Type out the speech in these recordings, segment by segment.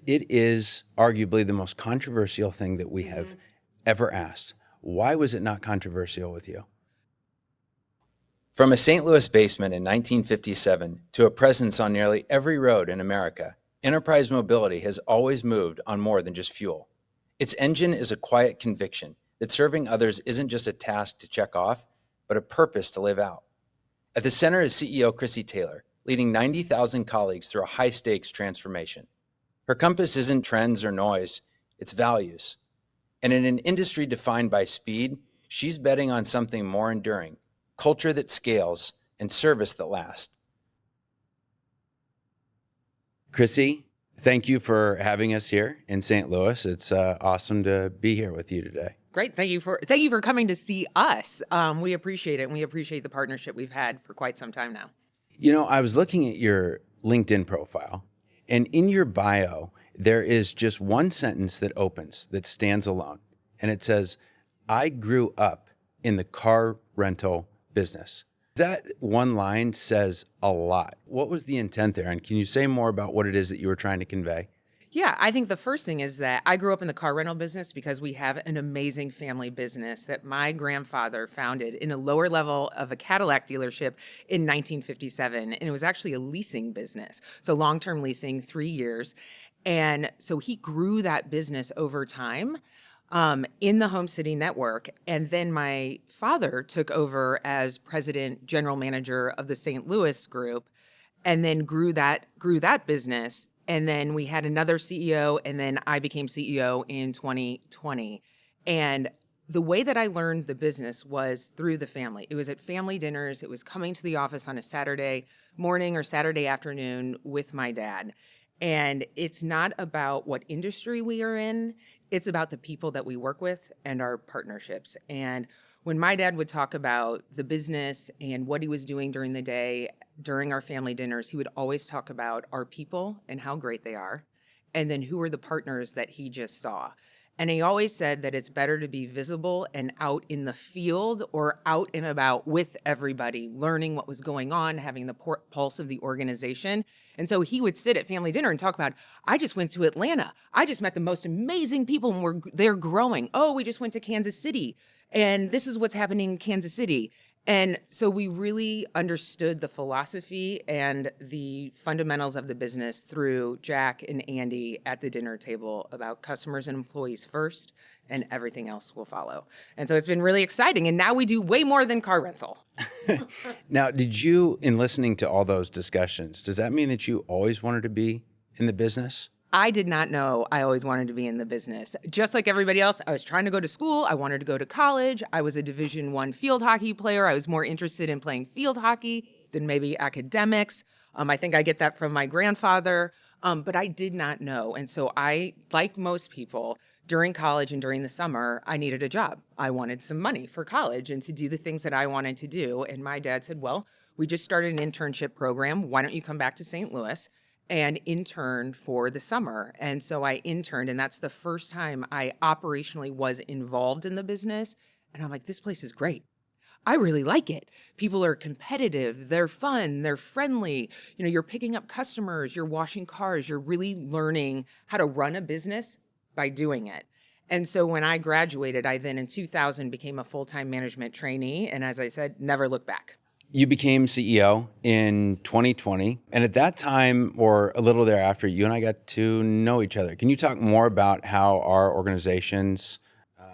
It is arguably the most controversial thing that we have ever asked. Why was it not controversial with you? From a St. Louis basement in 1957 to a presence on nearly every road in America, Enterprise Mobility has always moved on more than just fuel. Its engine is a quiet conviction that serving others isn't just a task to check off, but a purpose to live out. At the center is CEO Chrissy Taylor, leading 90,000 colleagues through a high-stakes transformation. Her compass isn't trends or noise, it's values. And in an industry defined by speed, she's betting on something more enduring: culture that scales and service that lasts. Chrissy, thank you for having us here in St. Louis. It's awesome to be here with you today. Great. Thank you for coming to see us. We appreciate it, and we appreciate the partnership we've had for quite some time now. You know, I was looking at your LinkedIn profile, and in your bio, there is just one sentence that opens, that stands alone. And it says, "I grew up in the car rental business." That one line says a lot. What was the intent there? And can you say more about what it is that you were trying to convey? Yeah, I think the first thing is that I grew up in the car rental business because we have an amazing family business that my grandfather founded in a lower level of a Cadillac dealership in 1957. And it was actually a leasing business. So long-term leasing, 3 years. And so he grew that business over time in the Home City Network. And then my father took over as president, general manager of the St. Louis group, and then grew that business. And then we had another CEO, and then I became CEO in 2020. And the way that I learned the business was through the family. It was at family dinners. It was coming to the office on a Saturday morning or Saturday afternoon with my dad. And it's not about what industry we are in. It's about the people that we work with and our partnerships. And when my dad would talk about the business and what he was doing during the day, during our family dinners, he would always talk about our people and how great they are, and then who are the partners that he just saw. And he always said that it's better to be visible and out in the field or out and about with everybody, learning what was going on, having the pulse of the organization. And so he would sit at family dinner and talk about, I just went to Atlanta. I just met the most amazing people and they're growing. Oh, we just went to Kansas City. And this is what's happening in Kansas City. And so we really understood the philosophy and the fundamentals of the business through Jack and Andy at the dinner table about customers and employees first, and everything else will follow. And so it's been really exciting. And now we do way more than car rental. Now, in listening to all those discussions, does that mean that you always wanted to be in the business? I did not know I always wanted to be in the business. Just like everybody else, I was trying to go to school. I wanted to go to college. I was a Division I field hockey player. I was more interested in playing field hockey than maybe academics. I think I get that from my grandfather, but I did not know. And so I, like most people, during college and during the summer, I needed a job. I wanted some money for college and to do the things that I wanted to do. And my dad said, well, we just started an internship program. Why don't you come back to St. Louis and intern for the summer? And so I interned, and that's the first time I operationally was involved in the business. And I'm like, this place is great. I really like it. People are competitive, they're fun, they're friendly. You know, you're picking up customers, you're washing cars, you're really learning how to run a business by doing it. And so when I graduated, I then in 2000 became a full-time management trainee. And as I said, never looked back. You became CEO in 2020, and at that time, or a little thereafter, you and I got to know each other. Can you talk more about how our organizations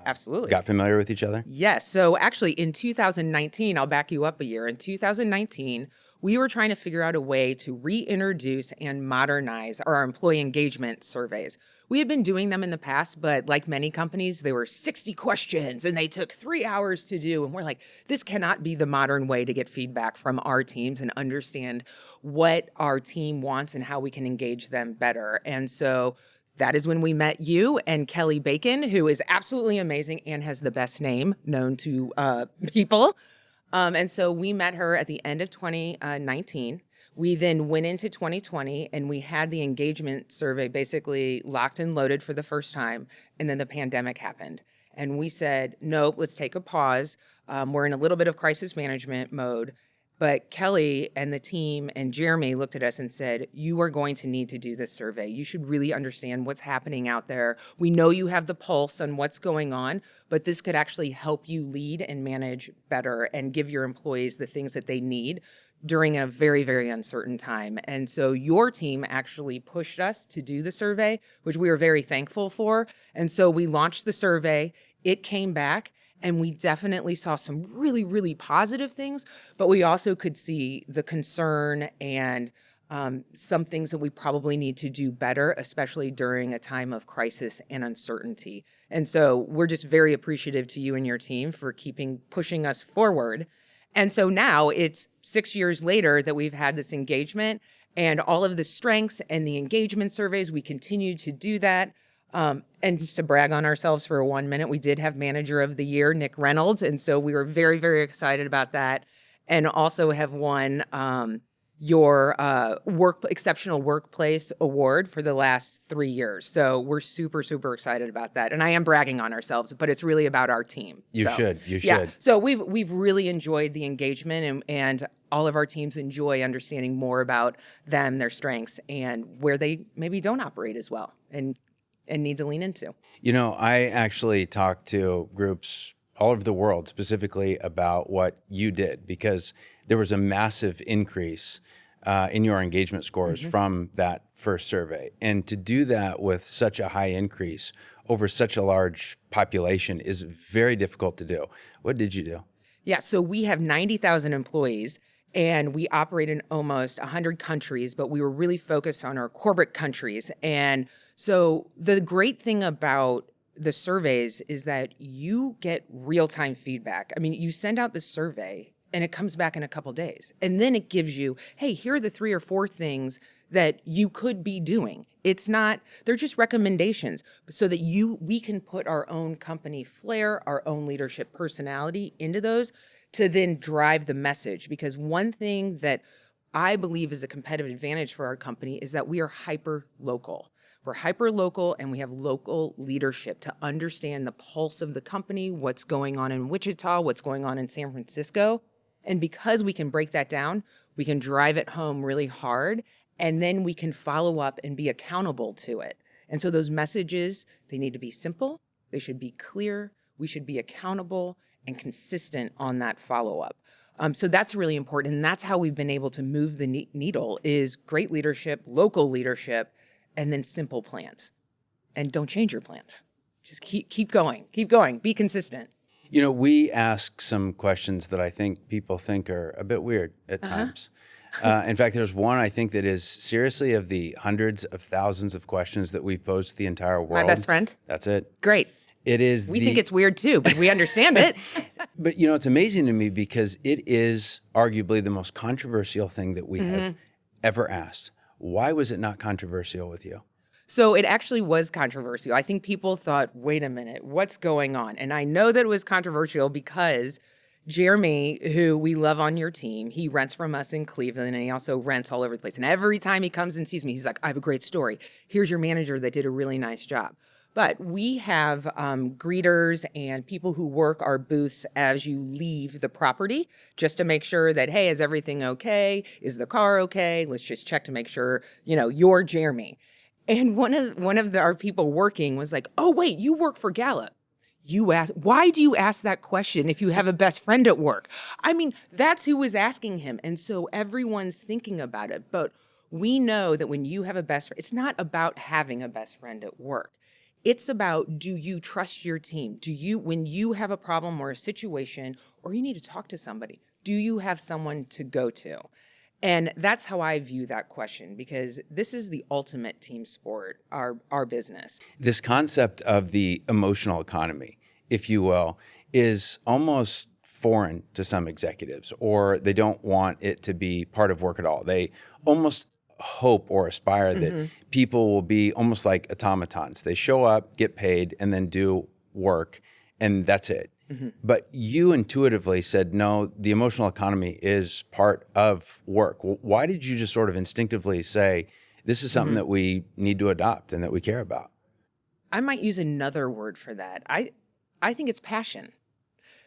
Absolutely got familiar with each other? Yes. So actually in 2019, I'll back you up a year. In 2019, we were trying to figure out a way to reintroduce and modernize our employee engagement surveys. We had been doing them in the past, but like many companies, they were 60 questions and they took 3 hours to do. And we're like, this cannot be the modern way to get feedback from our teams and understand what our team wants and how we can engage them better. And so that is when we met you and Kelly Bacon, who is absolutely amazing and has the best name known to people. And so we met her at the end of 2019. We then went into 2020 and we had the engagement survey basically locked and loaded for the first time. And then the pandemic happened. And we said, nope, let's take a pause. We're in a little bit of crisis management mode. But Kelly and the team and Jeremy looked at us and said, you are going to need to do this survey. You should really understand what's happening out there. We know you have the pulse on what's going on, but this could actually help you lead and manage better and give your employees the things that they need during a very, very uncertain time. And so your team actually pushed us to do the survey, which we are very thankful for. And so we launched the survey. It came back. And we definitely saw some really, really positive things, but we also could see the concern and some things that we probably need to do better, especially during a time of crisis and uncertainty. And so we're just very appreciative to you and your team for pushing us forward. And so now it's 6 years later that we've had this engagement and all of the strengths and the engagement surveys, we continue to do that. And just to brag on ourselves for 1 minute, we did have Manager of the Year, Nick Reynolds. And so we were very, very excited about that. And also have won your Exceptional Workplace Award for the last 3 years. So we're super, super excited about that. And I am bragging on ourselves, but it's really about our team. You should. Yeah. So we've really enjoyed the engagement and all of our teams enjoy understanding more about them, their strengths, and where they maybe don't operate as well and need to lean into. I actually talked to groups all over the world specifically about what you did because there was a massive increase in your engagement scores from that first survey. And to do that with such a high increase over such a large population is very difficult to do. What did you do? Yeah, so we have 90,000 employees and we operate in almost 100 countries, but we were really focused on our corporate countries. And so the great thing about the surveys is that you get real-time feedback. I mean, you send out the survey and it comes back in a couple days. And then it gives you, hey, here are the 3 or 4 things that you could be doing. They're just recommendations so that we can put our own company flair, our own leadership personality into those to then drive the message. Because one thing that I believe is a competitive advantage for our company is that we are hyper-local. We're hyper-local and we have local leadership to understand the pulse of the company, what's going on in Wichita, what's going on in San Francisco. And because we can break that down, we can drive it home really hard, and then we can follow up and be accountable to it. And so those messages, they need to be simple, they should be clear, we should be accountable and consistent on that follow-up. So that's really important, and that's how we've been able to move the needle is great leadership, local leadership, and then simple plans. And don't change your plans. Just keep going, be consistent. We ask some questions that I think people think are a bit weird at times. In fact, there's one I think that is seriously of the hundreds of thousands of questions that we pose to the entire world. My best friend? That's it. Great. It is. We think it's weird too, but we understand it. But it's amazing to me because it is arguably the most controversial thing that we have ever asked. Why was it not controversial with you? So it actually was controversial. I think people thought, wait a minute, what's going on? And I know that it was controversial because Jeremy, who we love on your team, he rents from us in Cleveland and he also rents all over the place. And every time he comes and sees me, he's like, I have a great story. Here's your manager that did a really nice job. But we have greeters and people who work our booths as you leave the property just to make sure that, hey, is everything okay? Is the car okay? Let's just check to make sure, you're Jeremy. And one of our people working was like, oh, wait, you work for Gallup. Why do you ask that question if you have a best friend at work? I mean, that's who was asking him. And so everyone's thinking about it. But we know that when you have a best friend, it's not about having a best friend at work. It's about, do you trust your team? When you have a problem or a situation, or you need to talk to somebody, do you have someone to go to? And that's how I view that question, because this is the ultimate team sport, our business. This concept of the emotional economy, if you will, is almost foreign to some executives, or they don't want it to be part of work at all. They almost hope or aspire that people will be almost like automatons. They show up, get paid, and then do work, and that's it. But you intuitively said, no, the emotional economy is part of work. Why did you just sort of instinctively say, this is something that we need to adopt and that we care about? I might use another word for that. I think it's passion.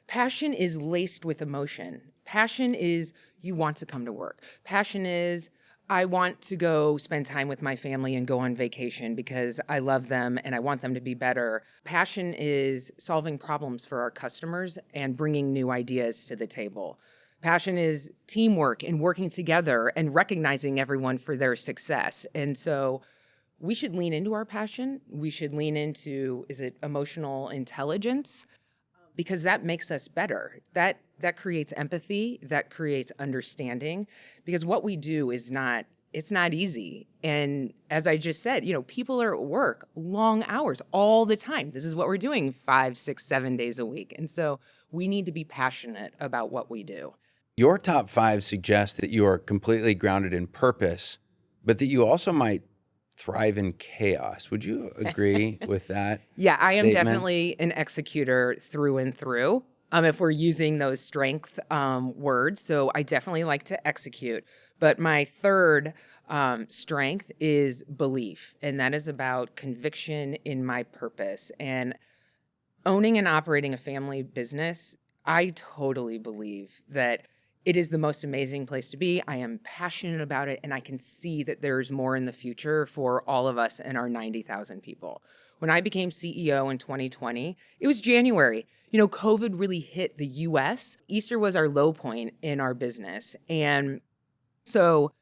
Passion is laced with emotion. Passion is you want to come to work. Passion is, I want to go spend time with my family and go on vacation because I love them and I want them to be better. Passion is solving problems for our customers and bringing new ideas to the table. Passion is teamwork and working together and recognizing everyone for their success. And so we should lean into our passion. We should lean into, is it emotional intelligence? Because that makes us better. That creates empathy, that creates understanding, because what we do is it's not easy. And as I just said, people are at work long hours all the time. This is what we're doing 5, 6, 7 days a week. And so we need to be passionate about what we do. Your top 5 suggests that you are completely grounded in purpose, but that you also might thrive in chaos. Would you agree with that? Yeah, I am statement? definitely an executor through and through. If we're using those strength words. So I definitely like to execute. But my third strength is belief. And that is about conviction in my purpose. And owning and operating a family business, I totally believe that it is the most amazing place to be. I am passionate about it, and I can see that there's more in the future for all of us and our 90,000 people. When I became CEO in 2020, it was January. COVID really hit the US. Easter was our low point in our business. And so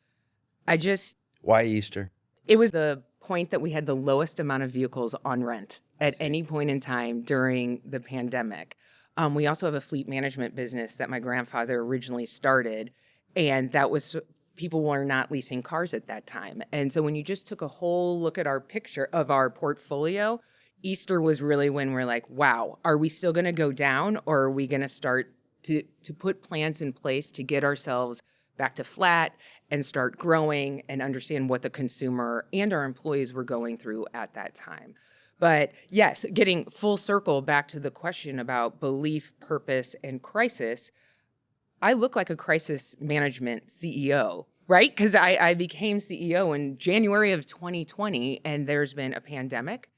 Why Easter? it was the point that we had the lowest amount of vehicles on rent at any point in time during the pandemic. We also have a fleet management business that my grandfather originally started, and that was people were not leasing cars at that time. And so when you just took a whole look at our picture of our portfolio, Easter was really when we're like, wow, are we still going to go down, or are we going to start to put plans in place to get ourselves back to flat and start growing and understand what the consumer and our employees were going through at that time. But yes, getting full circle back to the question about belief, purpose, and crisis, I look like a crisis management CEO, right? Because I became CEO in January of 2020, and there's been a pandemic.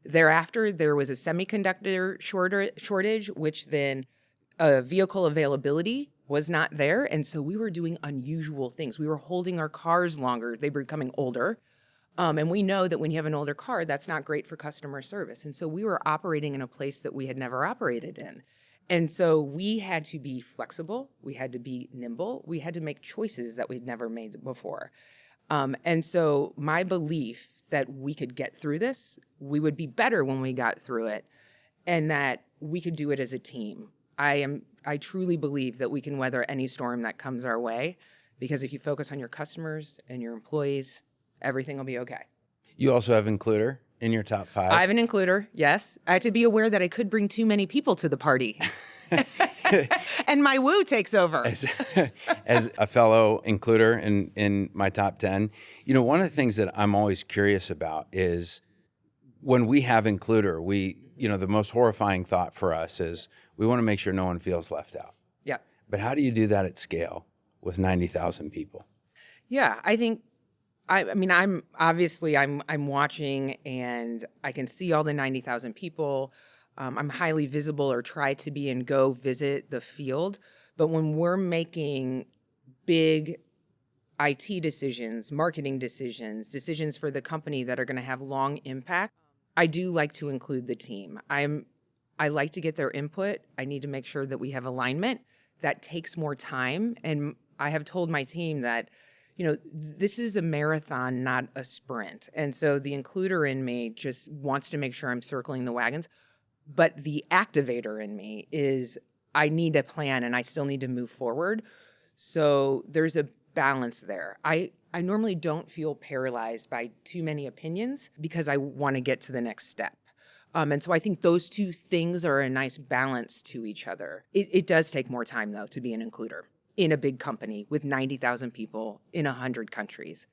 Thereafter, there was a semiconductor shortage, which then vehicle availability was not there. And so we were doing unusual things. We were holding our cars longer. They were becoming older. And we know that when you have an older car, that's not great for customer service. And so we were operating in a place that we had never operated in. And so we had to be flexible. We had to be nimble. We had to make choices that we'd never made before. And so my belief that we could get through this, we would be better when we got through it, and that we could do it as a team. I truly believe that we can weather any storm that comes our way, because if you focus on your customers and your employees, everything will be okay. You also have Includer in your top 5. I have an Includer, yes. I had to be aware that I could bring too many people to the party. And my woo takes over. As a fellow Includer in my top 10, one of the things that I'm always curious about is when we have Includer, the most horrifying thought for us is we want to make sure no one feels left out. Yeah. But how do you do that at scale with 90,000 people? Yeah, I think I'm watching, and I can see all the 90,000 people. I'm highly visible, or try to be, and go visit the field. But when we're making big IT decisions, marketing decisions for the company that are going to have long impact, I do like to include the team. I like to get their input. I need to make sure that we have alignment. That takes more time. And I have told my team that this is a marathon, not a sprint. And so the Includer in me just wants to make sure I'm circling the wagons. But the activator in me is, I need a plan, and I still need to move forward. So there's a balance there. I normally don't feel paralyzed by too many opinions, because I want to get to the next step. And so I think those two things are a nice balance to each other. It does take more time, though, to be an Includer in a big company with 90,000 people in 100 countries.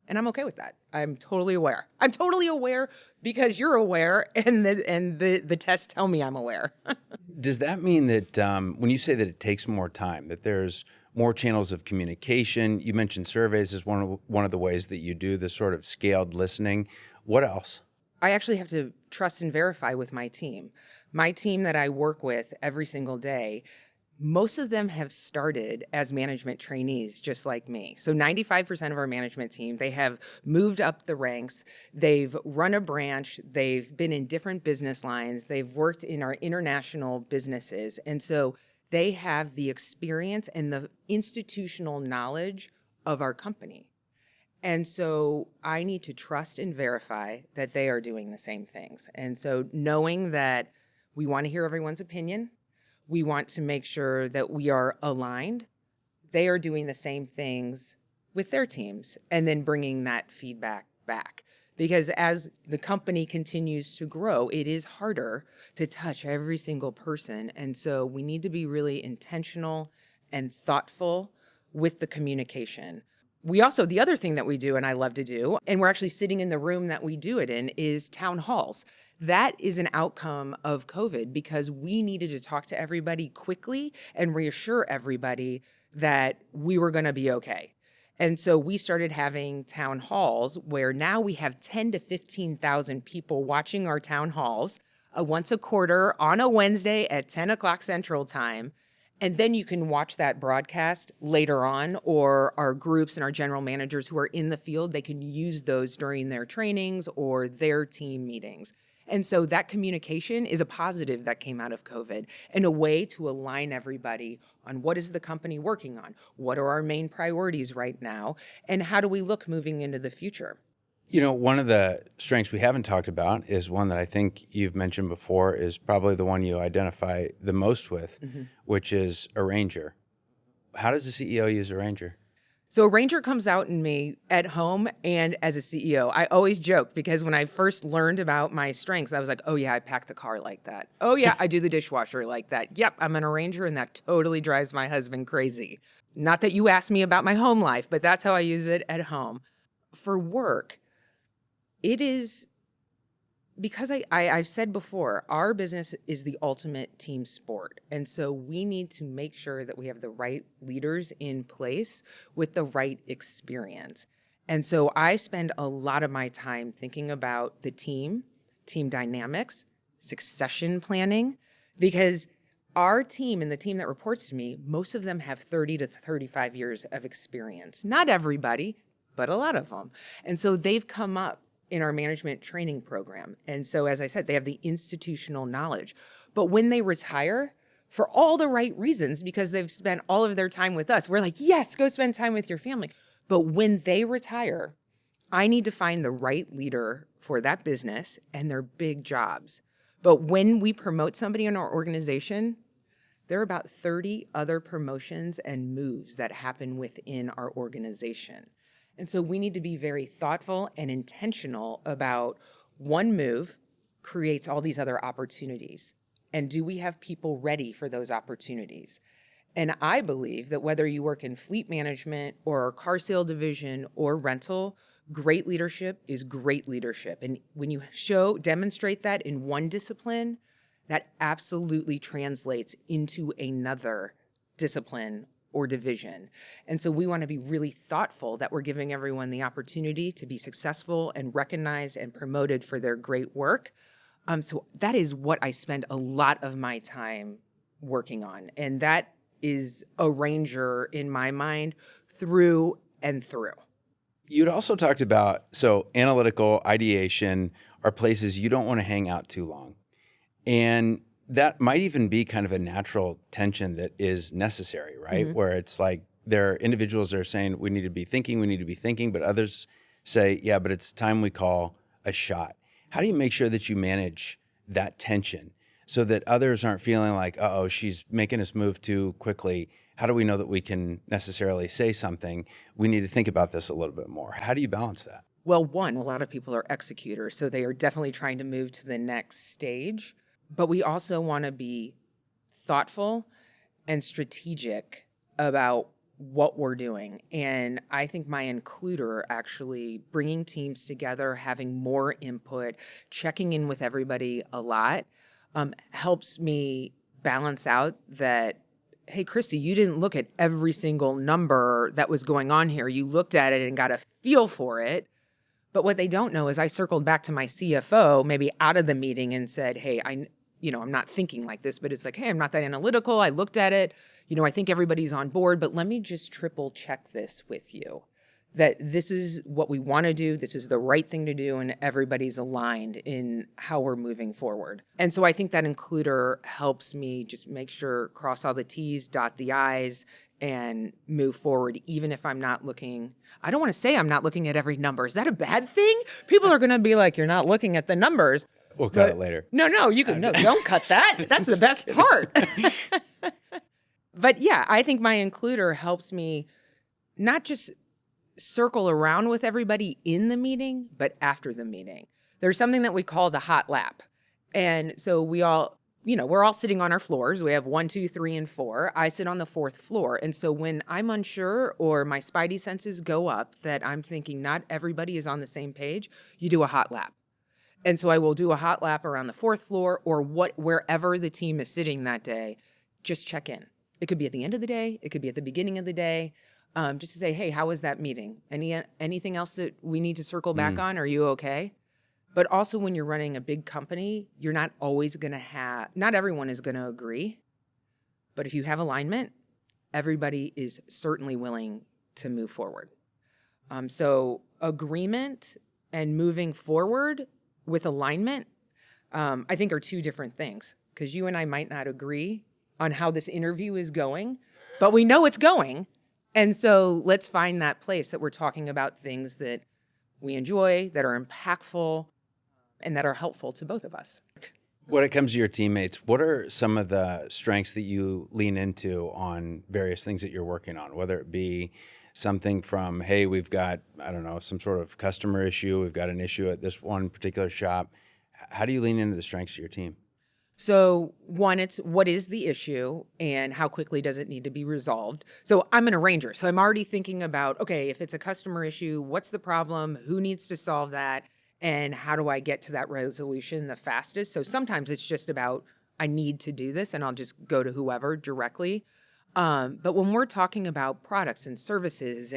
And I'm okay with that. I'm totally aware. I'm totally aware because you're aware, and the tests tell me I'm aware. Does that mean that when you say that it takes more time, that there's more channels of communication? You mentioned surveys as one of the ways that you do this sort of scaled listening. What else? I actually have to trust and verify with my team. My team that I work with every single day, Most of them have started as management trainees, just like me. So 95% of our management team, they have moved up the ranks. They've run a branch. They've been in different business lines. They've worked in our international businesses. And so they have the experience and the institutional knowledge of our company. And so I need to trust and verify that they are doing the same things. And so knowing that we want to hear everyone's opinion, we want to make sure that we are aligned, they are doing the same things with their teams, and then bringing that feedback back. Because as the company continues to grow, it is harder to touch every single person. And so we need to be really intentional and thoughtful with the communication. We also, the other thing that we do, and I love to do, and we're actually sitting in the room that we do it in, is town halls. That is an outcome of COVID because we needed to talk to everybody quickly and reassure everybody that we were going to be okay. And so we started having town halls where now we have 10 to 15,000 people watching our town halls once a quarter on a Wednesday at 10 o'clock Central Time. And then you can watch that broadcast later on, or our groups and our general managers who are in the field, they can use those during their trainings or their team meetings. And so that communication is a positive that came out of COVID and a way to align everybody on what is the company working on, what are our main priorities right now, and how do we look moving into the future. You know, one of the strengths we haven't talked about is one that I think you've mentioned before is probably the one you identify the most with, which is a ranger. How does the CEO use a ranger? So a ranger comes out in me at home and as a CEO. I always joke because when I first learned about my strengths, I was like, oh yeah, I pack the car like that. Oh yeah, I do the dishwasher like that. Yep, I'm an arranger and that totally drives my husband crazy. Not that you asked me about my home life, but that's how I use it at home. For work, it is because I've said before, our business is the ultimate team sport. And so we need to make sure that we have the right leaders in place with the right experience. And so I spend a lot of my time thinking about the team dynamics, succession planning, because our team and the team that reports to me, most of them have 30 to 35 years of experience. Not everybody, but a lot of them. And so they've come up in our management training program. And so, as I said, they have the institutional knowledge. But when they retire, for all the right reasons, because they've spent all of their time with us, we're like, yes, go spend time with your family. But when they retire, I need to find the right leader for that business and their big jobs. But when we promote somebody in our organization, there are about 30 other promotions and moves that happen within our organization. And so we need to be very thoughtful and intentional about one move creates all these other opportunities. And do we have people ready for those opportunities? And I believe that whether you work in fleet management or our car sale division or rental, great leadership is great leadership. And when you demonstrate that in one discipline, that absolutely translates into another discipline or division. And so we want to be really thoughtful that we're giving everyone the opportunity to be successful and recognized and promoted for their great work. So that is what I spend a lot of my time working on. And that is a ranger in my mind through and through. You'd also talked about, so analytical, ideation are places you don't want to hang out too long. And that might even be kind of a natural tension that is necessary, right? Mm-hmm. Where it's like there are individuals that are saying we need to be thinking, but others say, yeah, but it's time we call a shot. How do you make sure that you manage that tension so that others aren't feeling like, uh-oh, she's making us move too quickly? How do we know that we can necessarily say something? We need to think about this a little bit more. How do you balance that? Well, one, a lot of people are executors, so they are definitely trying to move to the next stage. But we also want to be thoughtful and strategic about what we're doing. And I think my includer actually bringing teams together, having more input, checking in with everybody a lot, helps me balance out that, hey, Chrissy, you didn't look at every single number that was going on here. You looked at it and got a feel for it. But what they don't know is I circled back to my CFO, maybe out of the meeting, and said, hey, I'm not thinking like this, but it's like, hey, I'm not that analytical. I looked at it. I think everybody's on board, but let me just triple check this with you that this is what we want to do. This is the right thing to do. And everybody's aligned in how we're moving forward. And so I think that includer helps me just make sure, cross all the T's, dot the I's, and move forward, even if I'm not looking. I don't want to say I'm not looking at every number. Is that a bad thing? People are going to be like, you're not looking at the numbers. We'll cut it later. No, you can, no, don't cut that. That's the best part. But yeah, I think my includer helps me not just circle around with everybody in the meeting, but after the meeting. There's something that we call the hot lap. And so we're all sitting on our floors. We have 1, 2, 3, and 4. I sit on the 4th floor. And so when I'm unsure or my spidey senses go up that I'm thinking not everybody is on the same page, you do a hot lap. And so I will do a hot lap around the 4th floor or wherever the team is sitting that day, just check in. It could be at the end of the day. It could be at the beginning of the day. Just to say, hey, how was that meeting? Anything else that we need to circle back on? Are you okay? But also when you're running a big company, you're not always going to not everyone is going to agree. But if you have alignment, everybody is certainly willing to move forward. So agreement and moving forward with alignment, I think are two different things, because you and I might not agree on how this interview is going, but we know it's going. And so let's find that place that we're talking about things that we enjoy, that are impactful, and that are helpful to both of us. When it comes to your teammates, what are some of the strengths that you lean into on various things that you're working on, whether it be something from, hey, we've got, I don't know, some sort of customer issue, we've got an issue at this one particular shop. How do you lean into the strengths of your team? So one, it's what is the issue and how quickly does it need to be resolved? So I'm an arranger. So I'm already thinking about, okay, if it's a customer issue, what's the problem? Who needs to solve that? And how do I get to that resolution the fastest? So sometimes it's just about, I need to do this and I'll just go to whoever directly. But when we're talking about products and services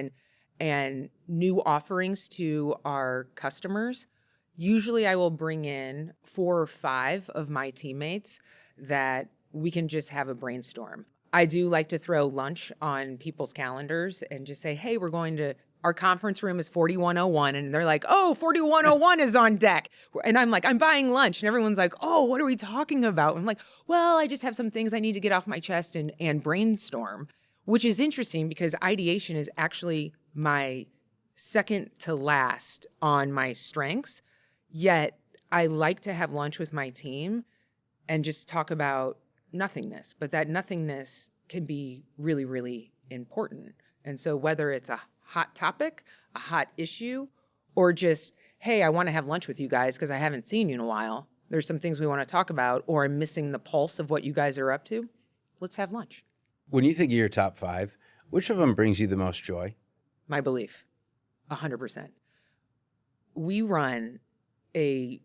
and new offerings to our customers, usually I will bring in 4 or 5 of my teammates that we can just have a brainstorm. I do like to throw lunch on people's calendars and just say, hey, our conference room is 4101. And they're like, oh, 4101 is on deck. And I'm like, I'm buying lunch. And everyone's like, oh, what are we talking about? I'm like, well, I just have some things I need to get off my chest and brainstorm, which is interesting because ideation is actually my second to last on my strengths. Yet I like to have lunch with my team and just talk about nothingness, but that nothingness can be really, really important. And so whether it's a hot topic, a hot issue, or just, hey, I want to have lunch with you guys because I haven't seen you in a while. There's some things we want to talk about, or I'm missing the pulse of what you guys are up to. Let's have lunch. When you think of your top 5, which of them brings you the most joy? My belief, 100%. We run a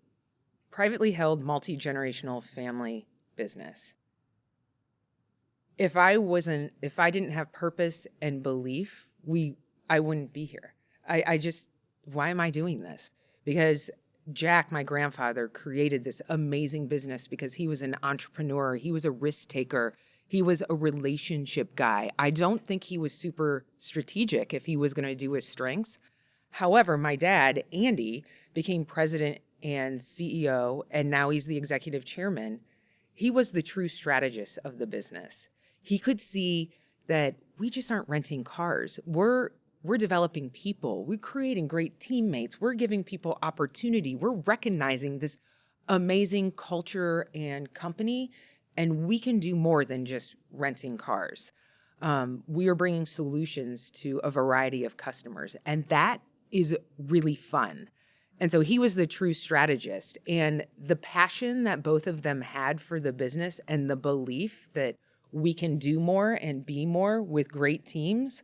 privately held multi-generational family business. If I didn't have purpose and belief, I wouldn't be here. Why am I doing this? Because Jack, my grandfather, created this amazing business because he was an entrepreneur. He was a risk taker. He was a relationship guy. I don't think he was super strategic if he was going to do his strengths. However, my dad, Andy, became president and CEO, and now he's the executive chairman. He was the true strategist of the business. He could see that we just aren't renting cars. We're developing people. We're creating great teammates. We're giving people opportunity. We're recognizing this amazing culture and company, and we can do more than just renting cars. We are bringing solutions to a variety of customers, and that is really fun. And so he was the true strategist, and the passion that both of them had for the business and the belief that we can do more and be more with great teams,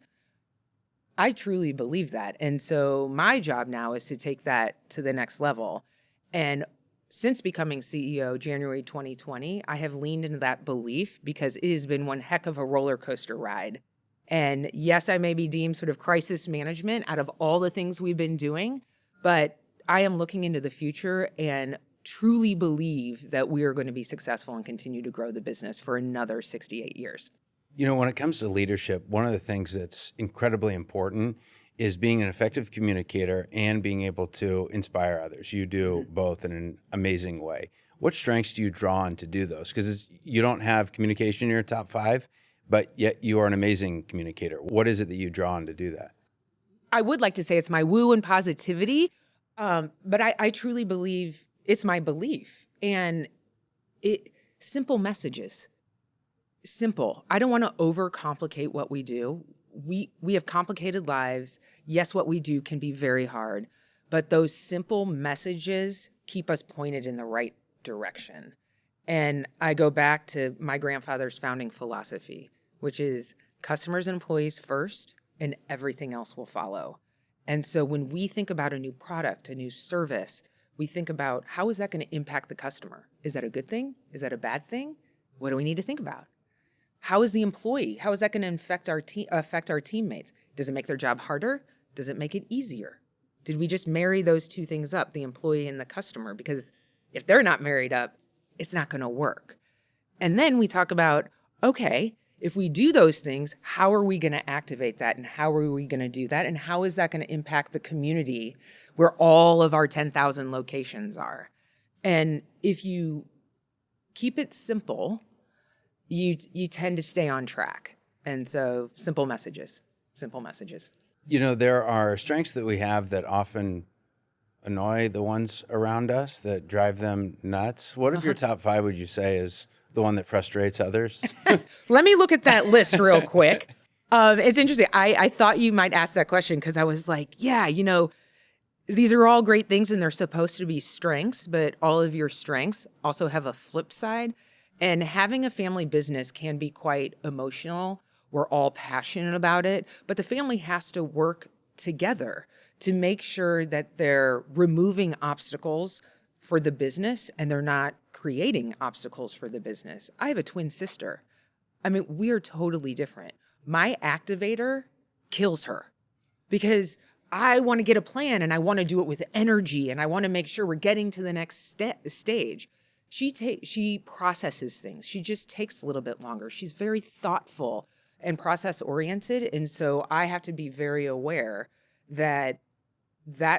I truly believe that. And so my job now is to take that to the next level. And since becoming CEO, January 2020, I have leaned into that belief because it has been one heck of a roller coaster ride. And yes, I may be deemed sort of crisis management out of all the things we've been doing, but I am looking into the future and truly believe that we are going to be successful and continue to grow the business for another 68 years. You know, when it comes to leadership, one of the things that's incredibly important is being an effective communicator and being able to inspire others. You do both in an amazing way. What strengths do you draw on to do those? Because you don't have communication in your top 5, but yet you are an amazing communicator. What is it that you draw on to do that? I would like to say it's my woo and positivity, but I truly believe it's my belief. And simple messages. Simple. I don't want to overcomplicate what we do. We have complicated lives. Yes, what we do can be very hard, but those simple messages keep us pointed in the right direction. And I go back to my grandfather's founding philosophy, which is customers and employees first, and everything else will follow. And so when we think about a new product, a new service, we think about how is that going to impact the customer? Is that a good thing? Is that a bad thing? What do we need to think about? How is the employee? How is that going to affect our teammates? Does it make their job harder? Does it make it easier? Did we just marry those two things up, the employee and the customer? Because if they're not married up, it's not going to work. And then we talk about, okay, if we do those things, how are we going to activate that? And how are we going to do that? And how is that going to impact the community where all of our 10,000 locations are? And if you keep it simple, you tend to stay on track. And so simple messages. You know, there are strengths that we have that often annoy the ones around us, that drive them nuts. What of your top 5 would you say is the one that frustrates others? Let me look at that list real quick. It's interesting. I thought you might ask that question because I was like, yeah, you know, these are all great things and they're supposed to be strengths, but all of your strengths also have a flip side. And having a family business can be quite emotional. We're all passionate about it, but the family has to work together to make sure that they're removing obstacles for the business and they're not creating obstacles for the business. I have a twin sister. I mean, we are totally different. My activator kills her because I want to get a plan and I want to do it with energy and I want to make sure we're getting to the next stage. She processes things. She just takes a little bit longer. She's very thoughtful and process oriented. And so I have to be very aware that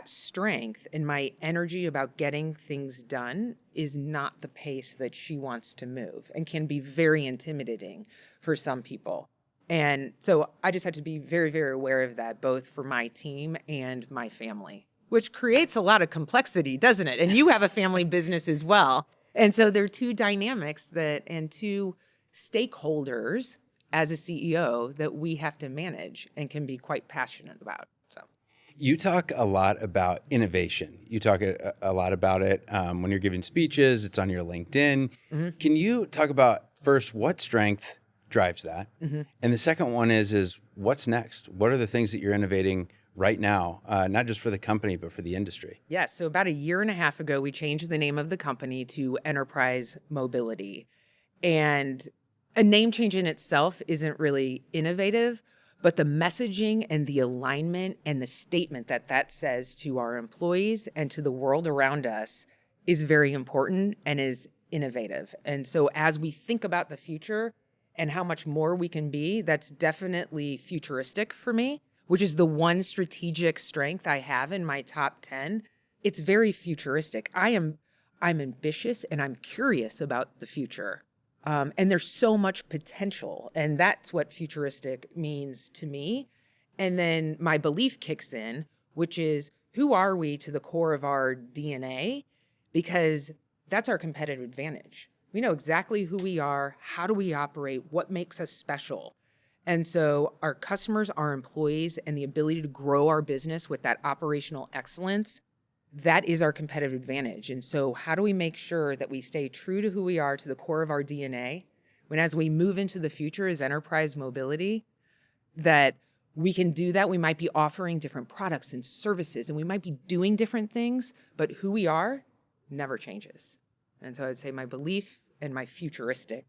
strength and my energy about getting things done is not the pace that she wants to move and can be very intimidating for some people. And so I just have to be very, very aware of that, both for my team and my family, which creates a lot of complexity, doesn't it? And you have a family business as well. And so there are two dynamics and two stakeholders as a CEO that we have to manage and can be quite passionate about. So You talk a lot about innovation. You talk a lot about it when you're giving speeches. It's on your LinkedIn. Mm-hmm. Can you talk about first what strength drives that? Mm-hmm. And the second one is what's next? What are the things that you're innovating right now, not just for the company, but for the industry? Yes. So about a year and a half ago, we changed the name of the company to Enterprise Mobility. And a name change in itself isn't really innovative, but the messaging and the alignment and the statement that says to our employees and to the world around us is very important and is innovative. And so as we think about the future and how much more we can be, that's definitely futuristic for me, which is the one strategic strength I have in my top 10. It's very futuristic. I'm ambitious and I'm curious about the future. And there's so much potential. And that's what futuristic means to me. And then my belief kicks in, which is who are we to the core of our DNA? Because that's our competitive advantage. We know exactly who we are, how do we operate, what makes us special. And so our customers, our employees, and the ability to grow our business with that operational excellence, that is our competitive advantage. And so how do we make sure that we stay true to who we are, to the core of our DNA, when as we move into the future as enterprise mobility, that we can do that? We might be offering different products and services, and we might be doing different things, but who we are never changes. And so I'd say my belief and my futuristic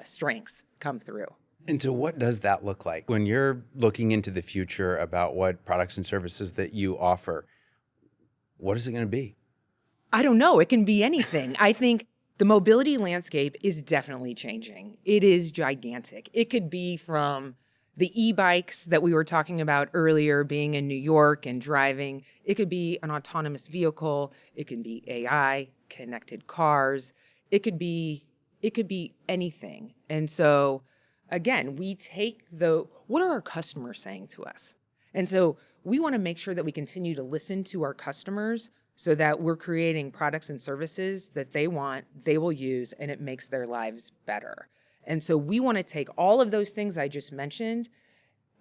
strengths come through. And so what does that look like? When you're looking into the future about what products and services that you offer, what is it going to be? I don't know. It can be anything. I think the mobility landscape is definitely changing. It is gigantic. It could be from the e-bikes that we were talking about earlier, being in New York and driving. It could be an autonomous vehicle. It could be AI, connected cars. It could be anything. And so again, we take what are our customers saying to us? And so we want to make sure that we continue to listen to our customers so that we're creating products and services that they want, they will use, and it makes their lives better. And so we want to take all of those things I just mentioned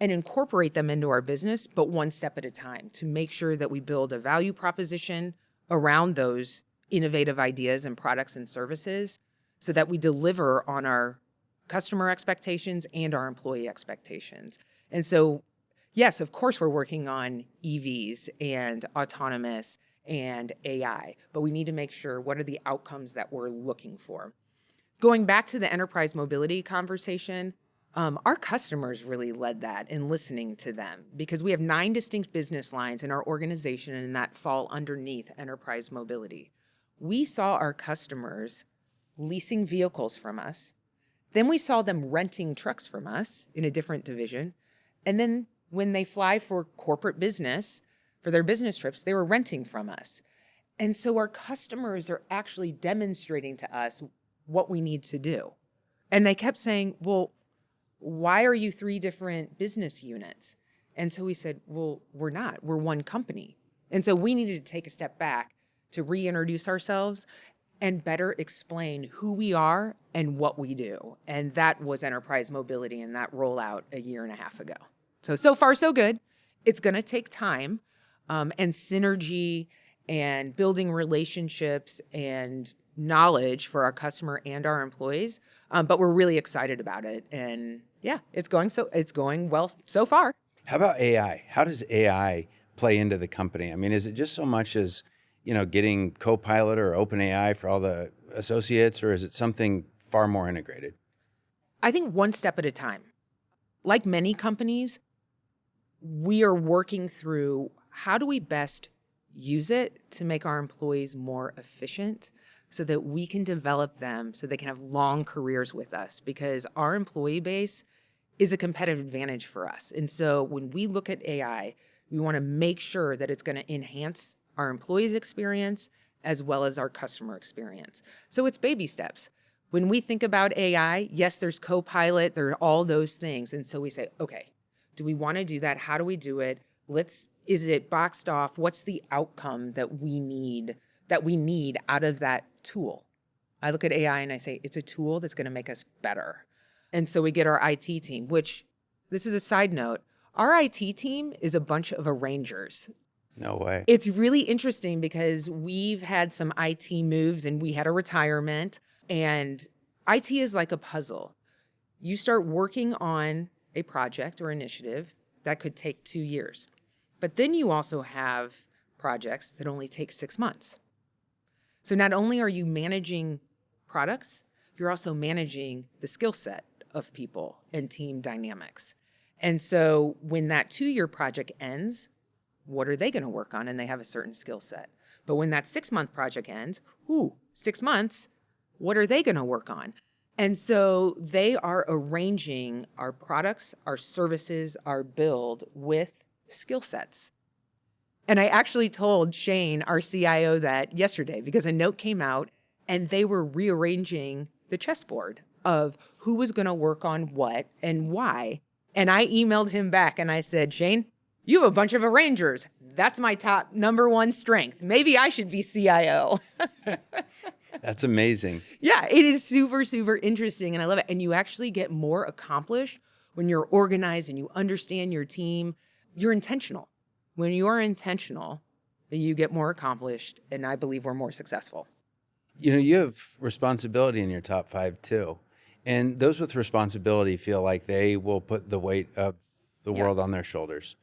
and incorporate them into our business, but one step at a time, to make sure that we build a value proposition around those innovative ideas and products and services so that we deliver on our customer expectations and our employee expectations. And so, yes, of course, we're working on EVs and autonomous and AI, but we need to make sure what are the outcomes that we're looking for. Going back to the enterprise mobility conversation, our customers really led that in listening to them, because we have 9 distinct business lines in our organization and that fall underneath enterprise mobility. We saw our customers leasing vehicles from us. Then we saw them renting trucks from us in a different division. And then when they fly for corporate business, for their business trips, they were renting from us. And so our customers are actually demonstrating to us what we need to do. And they kept saying, well, why are you 3 different business units? And so we said, well, we're not. We're one company. And so we needed to take a step back to reintroduce ourselves and better explain who we are and what we do. And that was enterprise mobility and that rollout a year and a half ago. So far, so good. It's going to take time and synergy and building relationships and knowledge for our customer and our employees. But we're really excited about it. And yeah, it's going well so far. How about AI? How does AI play into the company? I mean, is it just so much as, getting Copilot or OpenAI for all the associates, or is it something far more integrated? I think one step at a time. Like many companies, we are working through how do we best use it to make our employees more efficient so that we can develop them so they can have long careers with us, because our employee base is a competitive advantage for us. And so when we look at AI, we want to make sure that it's going to enhance our employees' experience as well as our customer experience. So it's baby steps. When we think about AI, yes, there's Copilot, there are all those things. And so we say, okay, do we want to do that? How do we do it? Is it boxed off? What's the outcome that we need out of that tool? I look at AI and I say, it's a tool that's going to make us better. And so we get our IT team, which, this is a side note, our IT team is a bunch of arrangers. No way. It's really interesting because we've had some IT moves and we had a retirement, and IT is like a puzzle. You start working on a project or initiative that could take 2 years. But then you also have projects that only take 6 months. So not only are you managing products, you're also managing the skill set of people and team dynamics. And so when that 2-year project ends, what are they going to work on? And they have a certain skill set. But when that 6-month project ends, 6 months, what are they going to work on? And so they are arranging our products, our services, our build with skill sets. And I actually told Shane, our CIO, that yesterday because a note came out and they were rearranging the chessboard of who was going to work on what and why. And I emailed him back and I said, Shane, you have a bunch of arrangers. That's my top #1 strength. Maybe I should be CIO. That's amazing. Yeah, it is super, super interesting. And I love it. And you actually get more accomplished when you're organized and you understand your team. You're intentional. When you are intentional, you get more accomplished. And I believe we're more successful. You have responsibility in your top 5 too. And those with responsibility feel like they will put the weight of the world on their shoulders.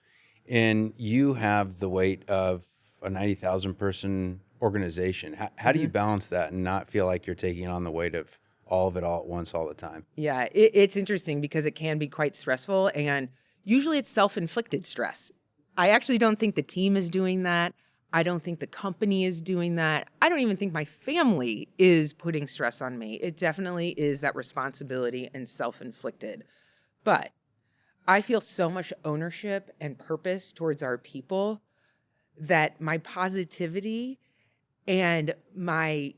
And you have the weight of a 90,000 person organization. How do you balance that and not feel like you're taking on the weight of all of it all at once all the time? Yeah, it's interesting because it can be quite stressful, and usually it's self-inflicted stress. I actually don't think the team is doing that. I don't think the company is doing that. I don't even think my family is putting stress on me. It definitely is that responsibility and self-inflicted. But I feel so much ownership and purpose towards our people that my positivity and I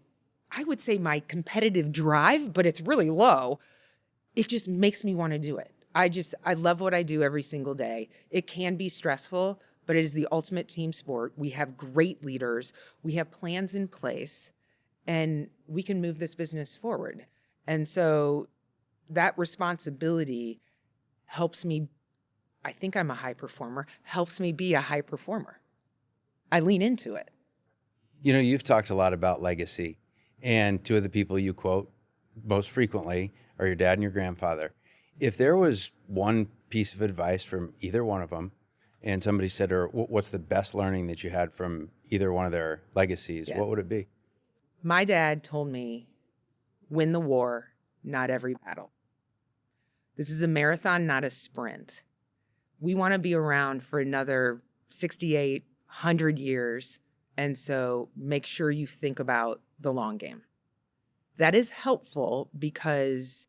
would say my competitive drive, but it's really low, it just makes me want to do it. I love what I do every single day. It can be stressful, but it is the ultimate team sport. We have great leaders. We have plans in place, and we can move this business forward. And so that responsibility helps me. I think I'm a high performer, helps me be a high performer. I lean into it. You know, you've talked a lot about legacy, and two of the people you quote most frequently are your dad and your grandfather. If there was one piece of advice from either one of them, and somebody said, or what's the best learning that you had from either one of their legacies, what would it be? My dad told me, win the war, not every battle. This is a marathon, not a sprint. We want to be around for another 68, 100 years. And so make sure you think about the long game. That is helpful because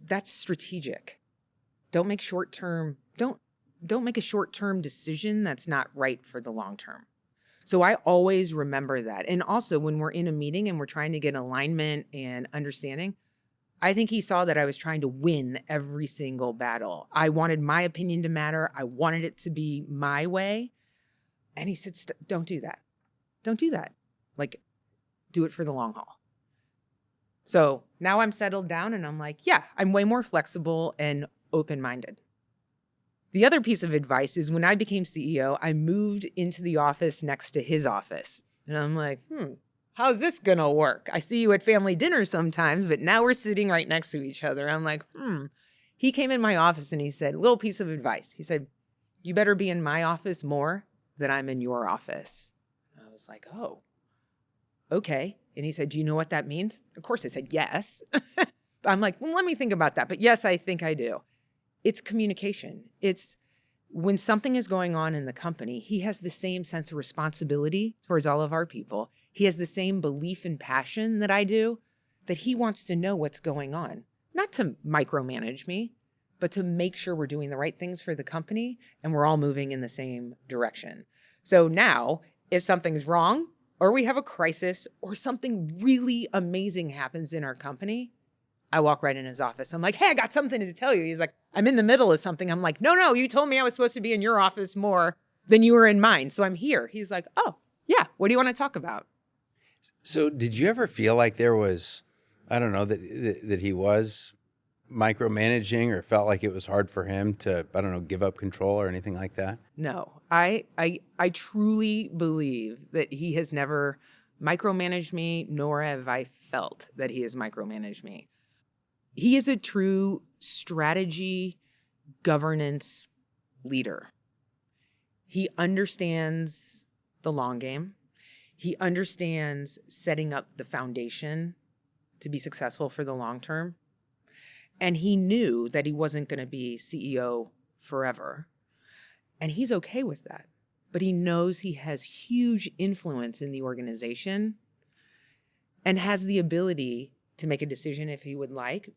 that's strategic. Don't make don't make a short-term decision that's not right for the long term. So I always remember that. And also when we're in a meeting and we're trying to get alignment and understanding, I think he saw that I was trying to win every single battle. I wanted my opinion to matter. I wanted it to be my way. And he said, don't do that. Don't do that. Like, do it for the long haul. So now I'm settled down and I'm like, yeah, I'm way more flexible and open-minded. The other piece of advice is when I became CEO, I moved into the office next to his office. And I'm like, how's this gonna work? I see you at family dinner sometimes, but now we're sitting right next to each other. I'm like, He came in my office and he said, little piece of advice. He said, you better be in my office more than I'm in your office. And I was like, oh, okay. And he said, do you know what that means? Of course I said, yes. I'm like, well, let me think about that. But yes, I think I do. It's communication. It's when something is going on in the company, he has the same sense of responsibility towards all of our people. He has the same belief and passion that I do, that he wants to know what's going on, not to micromanage me, but to make sure we're doing the right things for the company and we're all moving in the same direction. So now, if something's wrong or we have a crisis or something really amazing happens in our company, I walk right in his office. I'm like, hey, I got something to tell you. He's like, I'm in the middle of something. I'm like, no, you told me I was supposed to be in your office more than you were in mine. So I'm here. He's like, oh, yeah. What do you want to talk about? So did you ever feel like there was, I don't know, that he was micromanaging or felt like it was hard for him to, I don't know, give up control or anything like that? No, I truly believe that he has never micromanaged me, nor have I felt that he has micromanaged me. He is a true strategy, governance leader. He understands the long game. He understands setting up the foundation to be successful for the long term. And he knew that he wasn't going to be CEO forever. And he's okay with that. But he knows he has huge influence in the organization and has the ability to make a decision if he would like.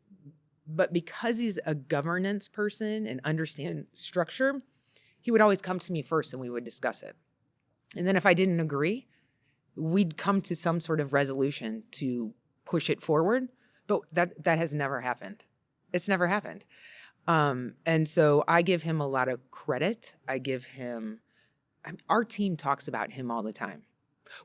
But because he's a governance person and understands structure, he would always come to me first and we would discuss it. And then if I didn't agree, we'd come to some sort of resolution to push it forward. But that has never happened. It's never happened. And so I give him a lot of credit. Our team talks about him all the time.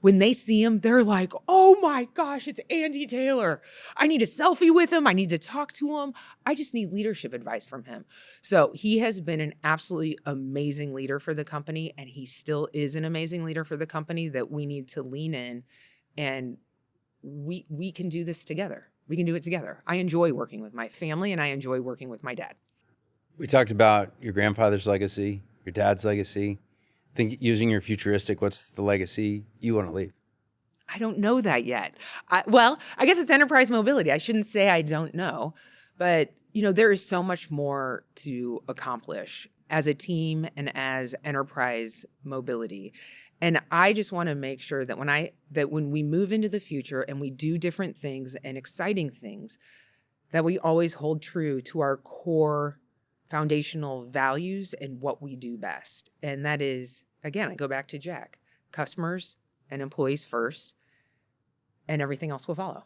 When they see him, they're like, oh my gosh, it's Andy Taylor. I need a selfie with him. I need to talk to him. I just need leadership advice from him. So he has been an absolutely amazing leader for the company, and he still is an amazing leader for the company that we need to lean in, and we can do this together. We can do it together. I enjoy working with my family, and I enjoy working with my dad. We talked about your grandfather's legacy, your dad's legacy. Think using your futuristic, what's the legacy you want to leave? I don't know that yet. I guess it's enterprise mobility. I shouldn't say I don't know, but there is so much more to accomplish as a team and as enterprise mobility. And I just want to make sure that when we move into the future and we do different things and exciting things, that we always hold true to our core foundational values and what we do best. And that is, again, I go back to Jack, customers and employees first, and everything else will follow.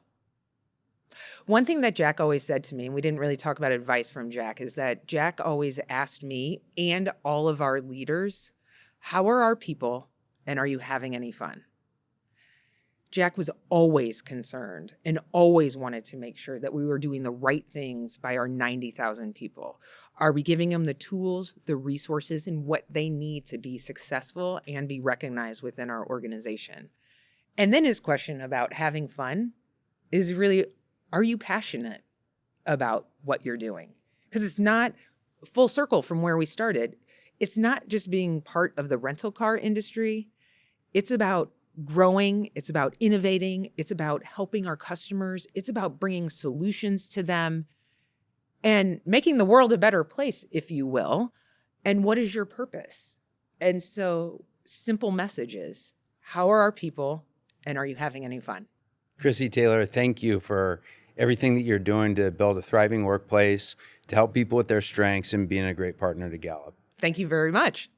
One thing that Jack always said to me, and we didn't really talk about advice from Jack, is that Jack always asked me and all of our leaders, how are our people and are you having any fun? Jack was always concerned and always wanted to make sure that we were doing the right things by our 90,000 people. Are we giving them the tools, the resources, and what they need to be successful and be recognized within our organization? And then his question about having fun is really, are you passionate about what you're doing? Because it's not full circle from where we started. It's not just being part of the rental car industry. It's about growing. It's about innovating. It's about helping our customers. It's about bringing solutions to them and making the world a better place, if you will. And what is your purpose? And so simple messages. How are our people and are you having any fun? Chrissy Taylor, thank you for everything that you're doing to build a thriving workplace, to help people with their strengths, and being a great partner to Gallup. Thank you very much.